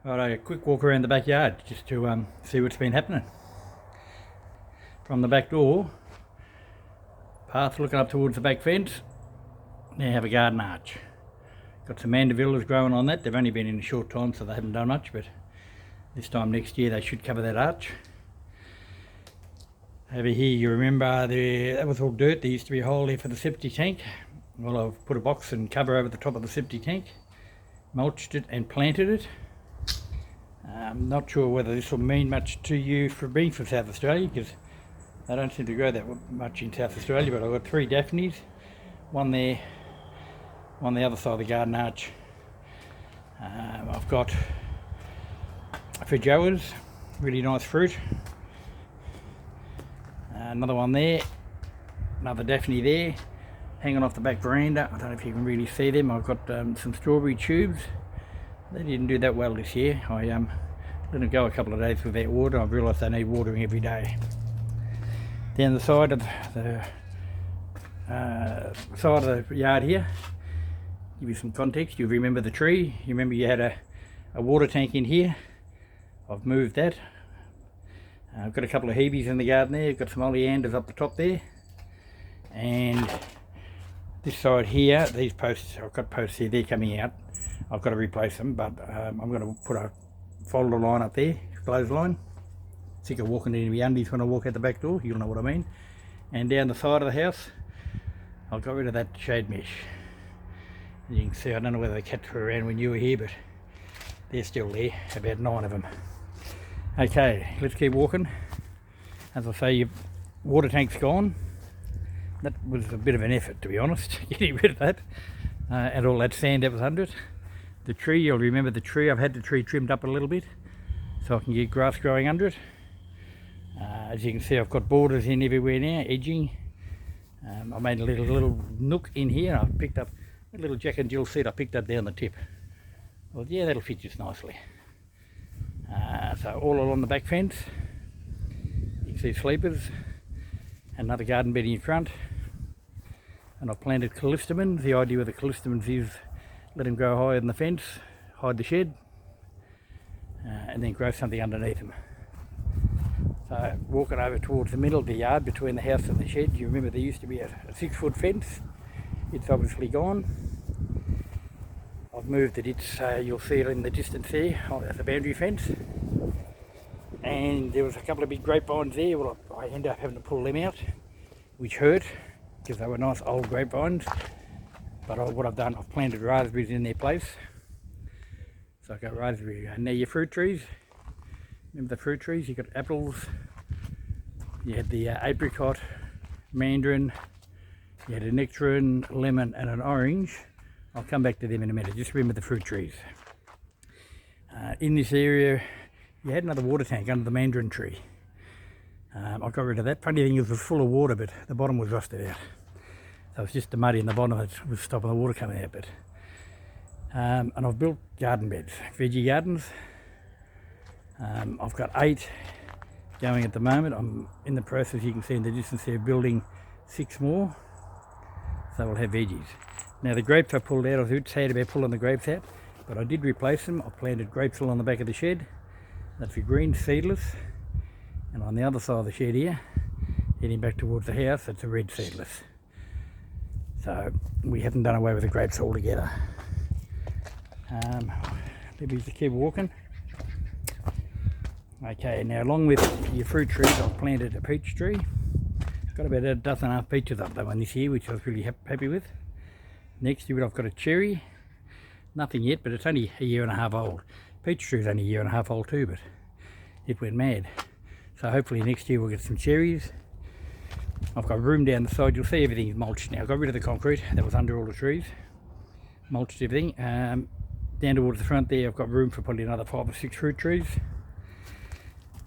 Alright, a quick walk around the backyard just to see what's been happening. From the back door, path looking up towards the back fence, now have a garden arch. Got some mandevillas growing on that. They've only been in a short time, so they haven't done much, but this time next year they should cover that arch. Over here, you remember that was all dirt. There used to be a hole here for the septic tank. Well, I've put a box and cover over the top of the septic tank, mulched it and planted it. I'm not sure whether this will mean much to you for being from South Australia, because they don't seem to grow that much in South Australia, but I've got 3 daphnes, one there, one the other side of the garden arch. I've got feijoas, really nice fruit. Another one there, another daphne there, hanging off the back veranda. I don't know if you can really see them. I've got some strawberry tubes. They didn't do that well this year. I let them go a couple of days without water. I've realised they need watering every day. Down the side of the yard here, give you some context. You remember the tree. You remember you had a water tank in here. I've moved that. I've got a couple of hebes in the garden there. I've got some oleanders up the top there. And this side here, these posts, I've got posts here, they're coming out. I've got to replace them, but I'm going to put a folder line up there, clothesline. Sick of walking in my undies when I walk out the back door, you'll know what I mean. And down the side of the house, I've got rid of that shade mesh. As you can see, I don't know whether the cats were around when you were here, but they're still there, about 9 of them. Okay, let's keep walking. As I say, your water tank's gone. That was a bit of an effort, to be honest, getting rid of that. And all that sand that was under it. The tree, you'll remember the tree, I've had the tree trimmed up a little bit so I can get grass growing under it. As you can see, I've got borders in everywhere now, edging. I made a little nook in here. I've picked up a little Jack and Jill seed I picked up down the tip. Well, yeah, that'll fit just nicely. So all along the back fence, you can see sleepers, another garden bed in front. And I've planted callistemons. The idea with the callistemons is let them grow higher than the fence, hide the shed, and then grow something underneath them. So walking over towards the middle of the yard between the house and the shed, you remember there used to be a 6-foot fence. It's obviously gone. I've moved it. You'll see it in the distance there, as a boundary fence. And there was a couple of big grapevines there. Well, I ended up having to pull them out, which hurt, because they were nice old grapevines. But what I've done, I've planted raspberries in their place. So I've got raspberries. And now your fruit trees, remember the fruit trees? You've got apples, you had the apricot, mandarin, you had a nectarine, lemon and an orange. I'll come back to them in a minute. Just remember the fruit trees. In this area, you had another water tank under the mandarin tree. I got rid of that. Funny thing is, it was full of water, but the bottom was rusted out. So it's just the muddy in the bottom that was stopping the water coming out. But and I've built garden beds, veggie gardens. I've got 8 going at the moment. I'm in the process, you can see in the distance there, building 6 more. So we'll have veggies. Now the grapes I pulled out, I was a bit sad about pulling the grapes out, but I did replace them. I planted grapes along the back of the shed. That's a green seedless. And on the other side of the shed here, heading back towards the house, it's a red seedless. So we haven't done away with the grapes altogether. Let me just keep walking. Okay, now along with your fruit trees, I've planted a peach tree. Got about a dozen and a half peaches up that one this year, which I was really happy with. Next to it I've got a cherry. Nothing yet, but it's only a 1.5 years old. Peach tree's only a 1.5 years old too, but it went mad. So hopefully next year we'll get some cherries. I've got room down the side. You'll see everything's mulched now. I got rid of the concrete that was under all the trees. Mulched everything. Down towards the front there, I've got room for probably another 5 or 6 fruit trees.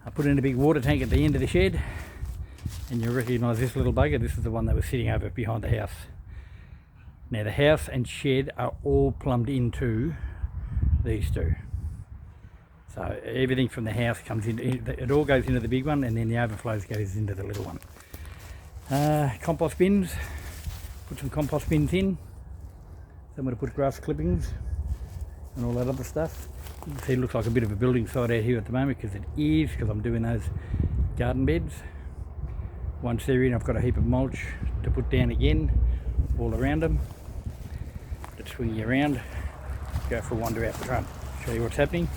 I put in a big water tank at the end of the shed. And you'll recognise this little bugger. This is the one that was sitting over behind the house. Now the house and shed are all plumbed into these 2. So everything from the house comes in, it all goes into the big one, and then the overflows goes into the little one. Compost bins, put some compost bins in. So I'm going to put grass clippings and all that other stuff. You can see it looks like a bit of a building site out here at the moment, because it is, because I'm doing those garden beds. Once they're in, I've got a heap of mulch to put down again all around them. Let's swing you around, go for a wander out the front, show you what's happening.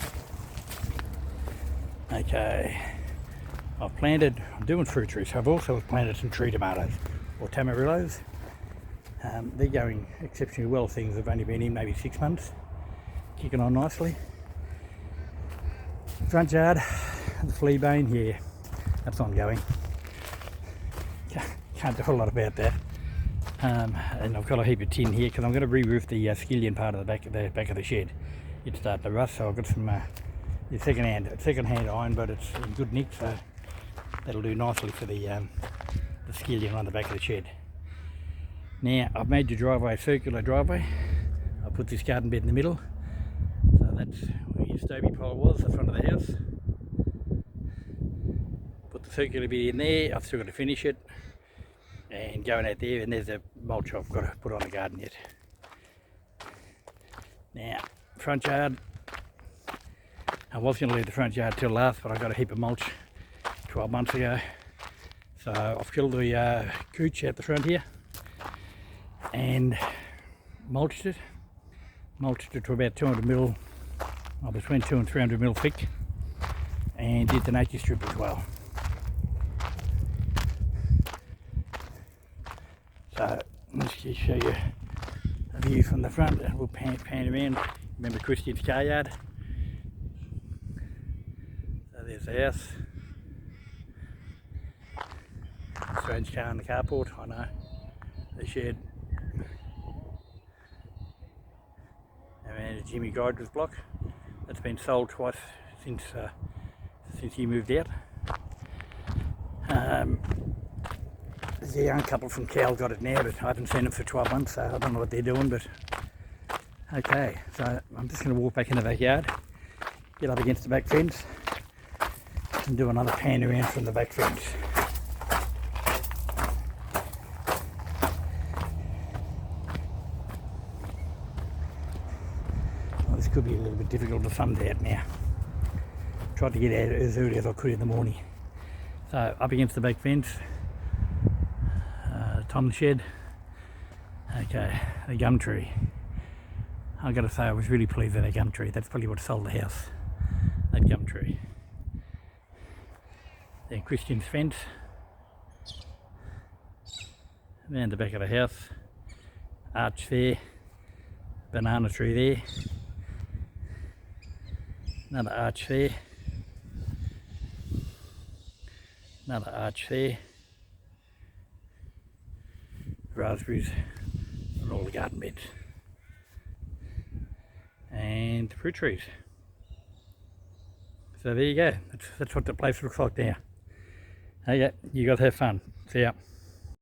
Okay, I'm doing fruit trees. I've also planted some tree tomatoes or tamarillos. They're going exceptionally well. Things have only been in maybe 6 months, kicking on nicely. Front yard, the flea bane, yeah, that's ongoing. Can't do a lot about that. And I've got a heap of tin here because I'm going to re-roof the skillion part of the back of the shed. It's starting to rust, so I've got some second-hand iron, but it's in good nick, so that'll do nicely for the skillion on the back of the shed. Now I've made the driveway a circular driveway. I'll put this garden bed in the middle, so that's where your stobie pole was, the front of the house. Put the circular bit in there. I've still got to finish it. And going out there, and there's a mulch I've got to put on the garden yet. Now, front yard, I was going to leave the front yard till last, but I got a heap of mulch 12 months ago. So I've killed the cooch out the front here and mulched it to about 200 mil, between 200 and 300 mil thick, and did the nature strip as well. So let's just show you a view from the front, and we'll pan around. Remember Christian's car yard? So there's the house. Strange car in the carport, I know. The shed. And a Jimmy Geiger's block. That's been sold twice since he moved out. There's a young couple from Cal got it now, but I haven't seen them for 12 months, so I don't know what they're doing, but okay. So I'm just going to walk back in the backyard, get up against the back fence, and do another pan around from the back fence. Well, this could be a little bit difficult to thumb out now. Tried to get out as early as I could in the morning. So up against the back fence, tom shed. Okay, the gum tree. I've got to say I was really pleased with that gum tree. That's probably what sold the house, that gum tree. Then Christian's fence. Around the back of the house. Arch there. Banana tree there. Another arch there. Another arch there. Raspberries and all the garden beds. And fruit trees. So there you go. That's what the place looks like now. Okay, you guys have fun. See ya.